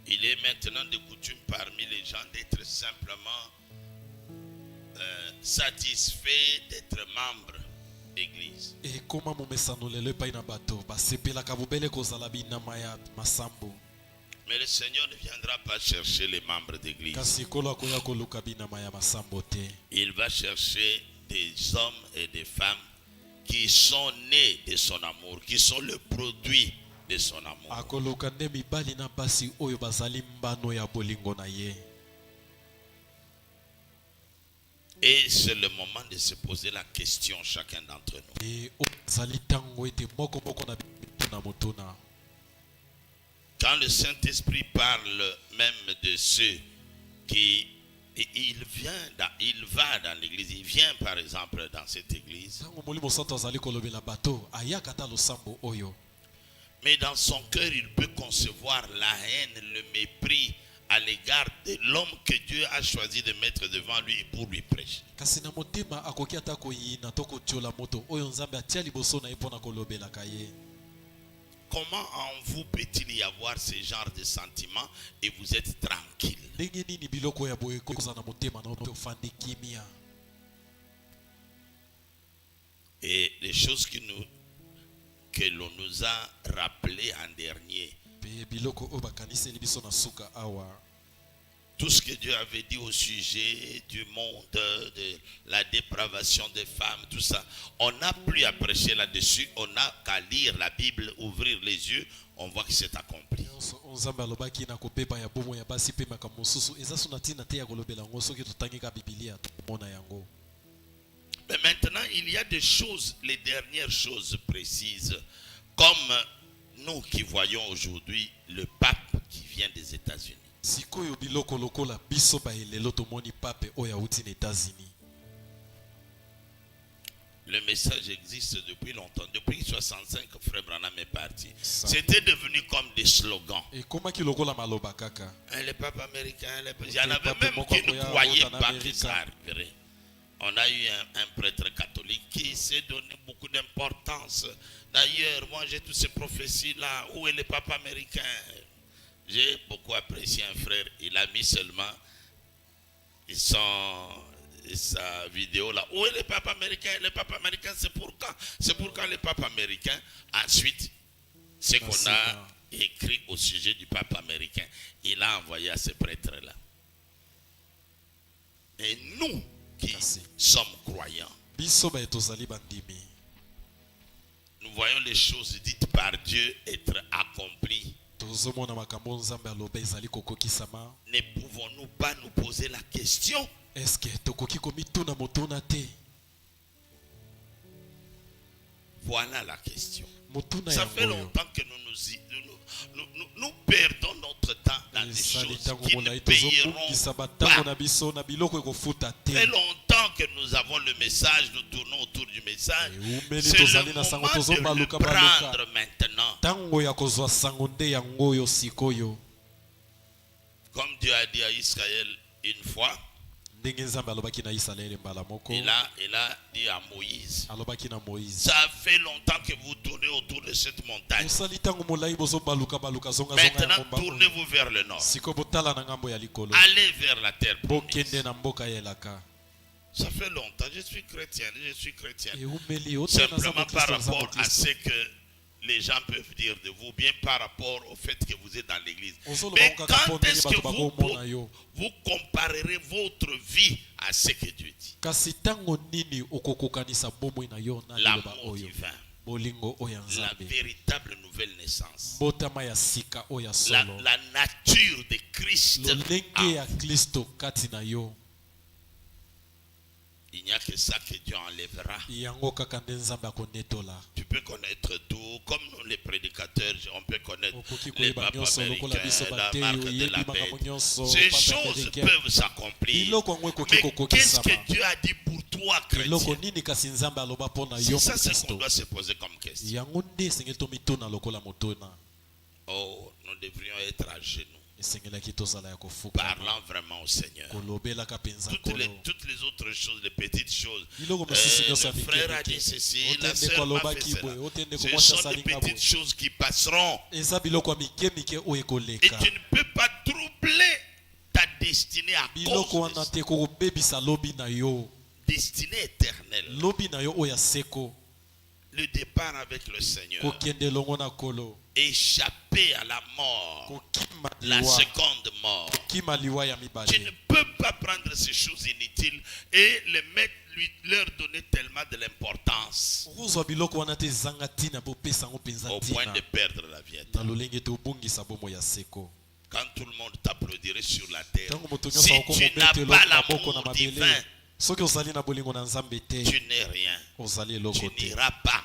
Il est maintenant de coutume parmi les gens d'être simplement satisfait d'être membre d'église. Et comment momesano lelo epai na bato basepelaka bobele kozala binama ya masambo. Mais le Seigneur ne viendra pas chercher les membres d'église. Kasi kolo akoya koluka binama ya masambo te. Il va chercher des hommes et des femmes qui sont nés de son amour, qui sont le produit de son amour. Akoluka nde mibali na basi oyo bazali mbano ya bolingo na ye. Et c'est le moment de se poser la question chacun d'entre nous. Et ozali tango ete moko moko na bituna motuna. Quand le Saint-Esprit parle même de ceux qui il va dans l'église, il vient par exemple dans cette église. Tango molimo santo azali kolobela bato ayaka ta losambo oyo. Mais dans son cœur, il peut concevoir la haine, le mépris à l'égard de l'homme que Dieu a choisi de mettre devant lui pour lui prêcher. Kasi na motema akoki ata koyina to kotiola moto oyo nzambe atia liboso na ye mpona kolobelaka ye. Comment en vous peut-il y avoir ce genre de sentiments et vous êtes tranquille? Ndenge nini biloko ya boye koza na motema na ofandi kimia. Et les choses que l'on nous a rappelées en dernier. Biloko o bakaniseli biso na suka awa. Tout ce que Dieu avait dit au sujet du monde, de la dépravation des femmes, tout ça. On n'a plus à prêcher là-dessus. On n'a qu'à lire la Bible, ouvrir les yeux. On voit que c'est accompli. Mais maintenant, il y a des choses, les dernières choses précises. Comme nous qui voyons aujourd'hui le pape qui vient des États-Unis. Sikoyo biloko lokola biso ba elelo tomoni pape oya uti na États-Unis. Le message existe depuis longtemps. Depuis 65, Frère Branham est parti. C'était devenu comme des slogans. Et comment ki lokola maloba kaka? Le pape américain, il y en avait même qui ne croyaient pas que ça arriverait. On a eu un prêtre catholique qui s'est donné beaucoup d'importance. D'ailleurs, moi j'ai toutes ces prophéties-là. Où est le pape américain? J'ai beaucoup apprécié un frère. Il a mis seulement sa vidéo là. Où est le pape américain? Le pape américain, c'est pour quand? C'est pour quand le pape américain? Ensuite, ce qu'on a écrit au sujet du pape américain, il a envoyé à ces prêtres-là. Et nous qui sommes croyants, nous voyons les choses dites par Dieu être accomplies. Ne pouvons-nous pas nous poser la question? Est-ce que tokoki komituna motuna te? Voilà la question. Ça fait longtemps que nous perdons notre temps dans des choses qui ne payeront pas. Ça fait longtemps que nous avons le message, nous tournons autour du message. C'est le moment de le prendre maintenant. Comme Dieu a dit à Israël une fois, il a dit à Moïse, ça fait longtemps que vous tournez autour de cette montagne. Maintenant, tournez-vous vers le nord. Allez vers la terre promise. Ça fait longtemps, je suis chrétien. Simplement par rapport à ce que les gens peuvent dire de vous, bien par rapport au fait que vous êtes dans l'église. Mais quand est-ce que vous comparerez votre vie à ce que Dieu dit? L'amour divin, la véritable nouvelle naissance, la nature de Christ. Il n'y a que ça que Dieu enlèvera. Tu peux connaître tout, comme nous les prédicateurs, on peut connaître les papes américains, la marque de la bête. Ces choses peuvent s'accomplir. Mais qu'est-ce que Dieu a dit pour toi, chrétien? C'est ça ce qu'on doit se poser comme question. Oh, nous devrions être à genoux. Parlant vraiment au Seigneur. Toutes les autres choses, les petites choses. Le frère a dit ceci, la sœur m'a fait cela. Ce sont des petites choses qui passeront. Et tu ne peux pas troubler ta destinée à cause de ça. Destinée éternelle. Le départ avec le Seigneur. Échapper à la mort. La seconde mort. Tu ne peux pas prendre ces choses inutiles et les mettre, leur donner tellement de l'importance au point de perdre la vie éternelle. Quand tout le monde t'applaudirait sur la terre, si tu n'as pas l'amour divin, tu n'es rien. Tu n'iras pas.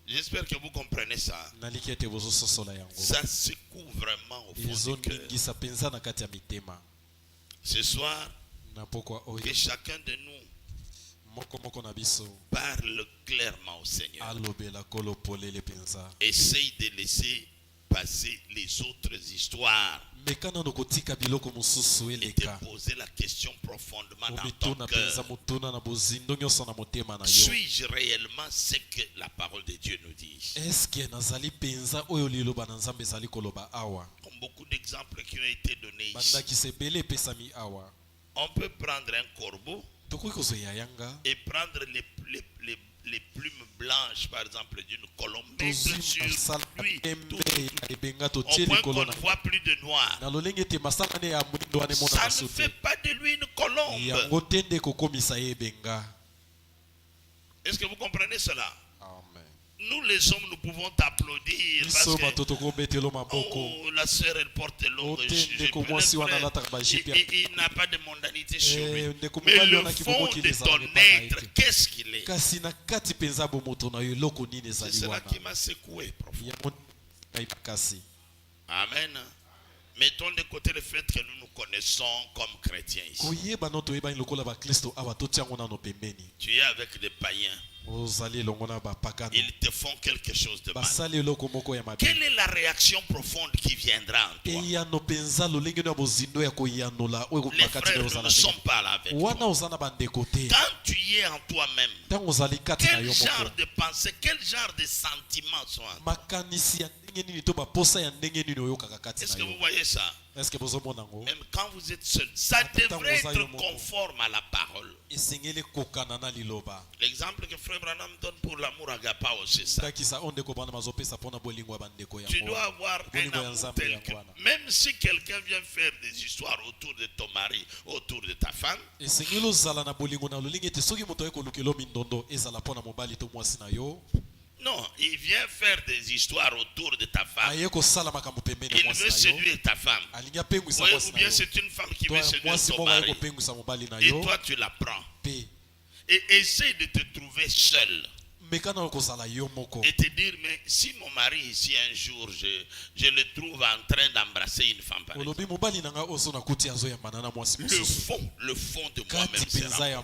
J'espère que vous comprenez ça. Ça secoue vraiment au fond du cœur. Ce soir, que chacun de nous parle clairement au Seigneur. Essaye de laisser passer les autres histoires et te poser la question profondément dans ton cœur. Suis-je réellement ce que la parole de Dieu nous dit? Comme beaucoup d'exemples qui ont été donnés ici. On peut prendre un corbeau et prendre les plumes blanches, par exemple, d'une colombe, mettre sur lui, au point qu'on ne voit plus de noir. Ça ne fait pas de lui une colombe. Est-ce que vous comprenez cela? Nous les hommes, nous pouvons t'applaudir parce que la sœur elle porte longue. Il n'a pas de mondanité sur lui. Mais le fond de ton être, qu'est-ce qu'il est? C'est cela qui m'a secoué profondément. Amen. Mettons de côté le fait que nous nous connaissons comme chrétiens ici. Tu es avec des païens. Ils te font quelque chose de mal. Quelle est la réaction profonde qui viendra en toi? Les frères ne sont pas là avec toi. Quand tu y es en toi-même, quel genre de pensée, quel genre de sentiments sont en toi? Est-ce que vous voyez ça? Même quand vous êtes seul, ça devrait être conforme à la parole. L'exemple que Frère Branham donne pour l'amour agapao, c'est ça. Tu dois avoir un amour tel que, même si quelqu'un vient faire des histoires autour de ton mari, autour de ta femme, non, il vient faire des histoires autour de ta femme. Il veut séduire ta femme. Ou bien c'est une femme qui veut séduire son mari. Et toi tu la prends. Et essaye de te trouver seul. Et te dire, mais si mon mari ici un jour, je le trouve en train d'embrasser une femme par exemple, le fond de moi-même sera.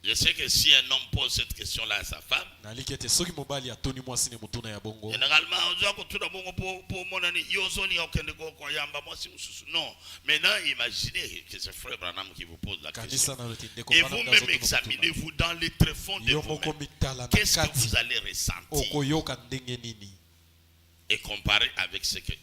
Je sais que si un homme pose cette question-là à sa femme, généralement, non. Maintenant, imaginez que c'est Frère Branham qui vous pose la question. Et vous-même examinez-vous dans les tréfonds de vous-même. Qu'est-ce que vous allez ressentir? Et comparer avec ce que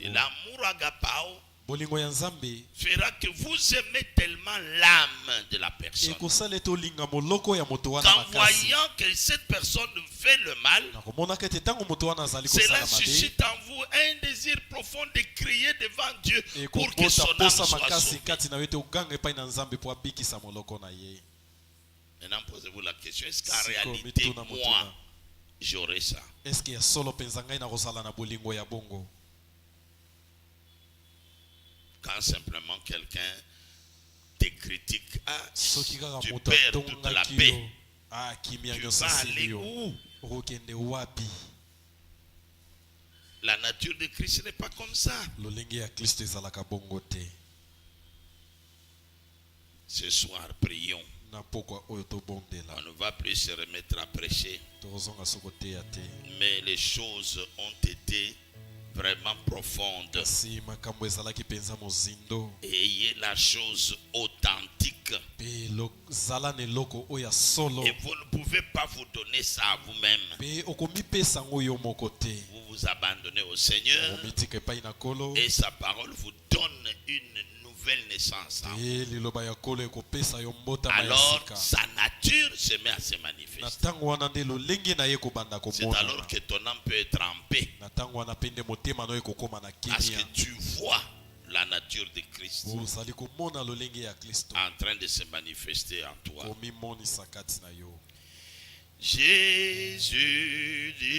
l'amour agapao fera que vous aimez tellement l'âme de la personne qu'en voyant que cette personne fait le mal, cela suscite en vous un désir profond de crier devant Dieu pour que son âme soit sauvée. Maintenant posez-vous la question, est-ce qu'en réalité moi j'aurai ça? Quand simplement quelqu'un te critique, tu perds toute la paix. Tu vas aller où? La nature de Christ n'est pas comme ça. Ce soir, prions na pokwa oyo tobondela On ne va plus se remettre à prêcher. tokozonga sokoteya te Mais les choses ont été vraiment profondes. kasi makambo ezalaki mpenza mozindo Ayez la chose authentique. mpe zala na eloko oyo ya solo Et vous ne pouvez pas vous donner ça à vous-même. mpe okomipesa yango yo moko te Vous vous abandonnez au Seigneur omitika epai na kolo et sa parole vous donne une nouvelle naissance. te liloba ya kolo ekopesa yo mbotama ya Alors sika sa nature se met à se na manifester. ntango wana nde lolenge na ye kobanda C'est komonana alors que ton âme peut être trempée. na ntango wana mpe nde motema no ekokóma na Parce que kimia tu vois la nature de Christ ozali komona lolenge ya kristo en train de se manifester en toi. komimonisa kati na yo Jésus dit